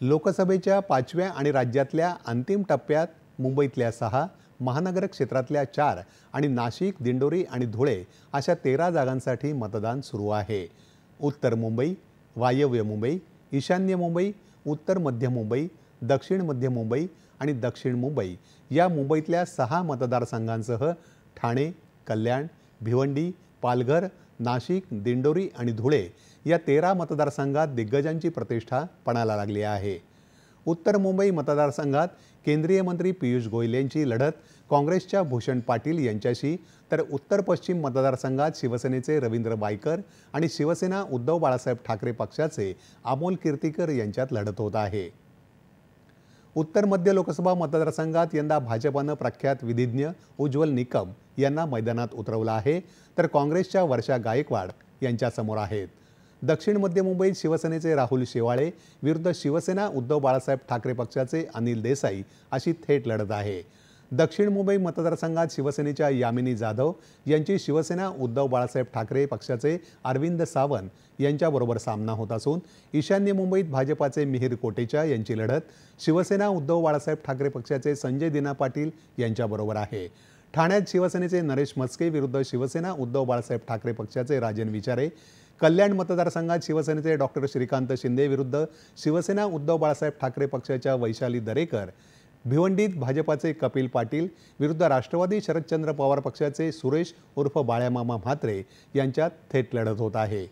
लोकसभेच्या 5व्या आणि राज्यातल्या अंतिम टप्प्यात मुंबईतल्या 6, महानगर क्षेत्रातल्या 4 आणि नाशिक, दिंडोरी आणि धुळे अशा 13 जागांसाठी मतदान सुरू आहे। उत्तर मुंबई, वायव्य मुंबई, ईशान्य मुंबई, उत्तर मध्य मुंबई, दक्षिण मध्य मुंबई आणि दक्षिण मुंबई या मुंबईतल्या 6 मतदारसंघांसह ठाणे, कल्याण, भिवंडी, पालघर, नाशिक, दिंडोरी आणि धुळे या 13 मतदारसंघात दिग्गजांची प्रतिष्ठा पणाला लागली आहे। उत्तर मुंबई मतदारसंघात केंद्रीय मंत्री पियुष गोयल यांची लढत काँग्रेसच्या भूषण पाटील यांच्याशी, तर उत्तर पश्चिम मतदारसंघात शिवसेनेचे रवींद्र बाईकर आणि शिवसेना उद्धव बाळासाहेब ठाकरे पक्षाचे अमोल कीर्तीकर यांच्यात लढत होत आहे। उत्तर मध्य लोकसभा मतदारसंघात यंदा भाजपनं प्रख्यात विधिज्ञ उज्ज्वल निकम यांना मैदानात उतरवलं आहे, तर काँग्रेसच्या वर्षा गायकवाड यांच्यासमोर आहेत। दक्षिण मध्य मुंबईत शिवसेनेचे राहुल शेवाळे विरुद्ध शिवसेना उद्धव बाळासाहेब ठाकरे पक्षाचे अनिल देसाई अशी थेट लढत आहे। दक्षिण मुंबई मतदारसंघात शिवसेनेच्या यामिनी जाधव यांची शिवसेना उद्धव बाळासाहेब ठाकरे पक्षाचे अरविंद सावंत यांच्याबरोबर सामना होत असून, ईशान्य मुंबईत भाजपाचे मिहिर कोटेचा यांची लढत शिवसेना उद्धव बाळासाहेब ठाकरे पक्षाचे संजय दिना पाटील यांच्याबरोबर आहे। ठाण्यात शिवसेनेचे नरेश म्हस्के विरुद्ध शिवसेना उद्धव बाळासाहेब ठाकरे पक्षाचे राजन विचारे, कल्याण मतदारसंघात शिवसेनेचे डॉक्टर श्रीकांत शिंदे विरुद्ध शिवसेना उद्धव बाळासाहेब ठाकरे पक्षाच्या वैशाली दरेकर, भिवंडीत भाजपाचे कपिल पाटील विरुद्ध राष्ट्रवादी शरदचंद्र पवार पक्षाचे सुरेश उर्फ बाळ्यामामा म्हात्रे यांच्यात थेट लढत होत आहे।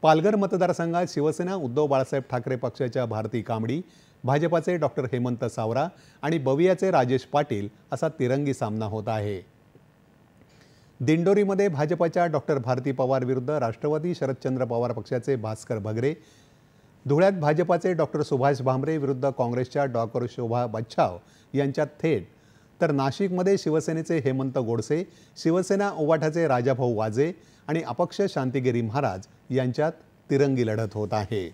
पालघर मतदारसंघात शिवसेना उद्धव बाळासाहेब ठाकरे पक्षाच्या भारती कांबडी, भाजपाचे डॉक्टर हेमंत सावरा आणि बवियाचे राजेश पाटील असा तिरंगी सामना होत आहे। दिंडोरीमध्ये भाजपाच्या डॉक्टर भारती पवार विरुद्ध राष्ट्रवादी शरदचंद्र पवार पक्षाचे भास्कर भगरे, धुळ्यात भाजपाचे डॉक्टर सुभाष भामरे विरुद्ध काँग्रेसच्या डॉक्टर शोभा बच्छाव यांच्यात थेट, तर नाशिकमध्ये शिवसेनेचे हेमंत गोडसे, शिवसेना उबाठाचे राजाभाऊ वाजे आणि अपक्ष शांतिगिरी महाराज यांच्यात तिरंगी लढत होत आहे।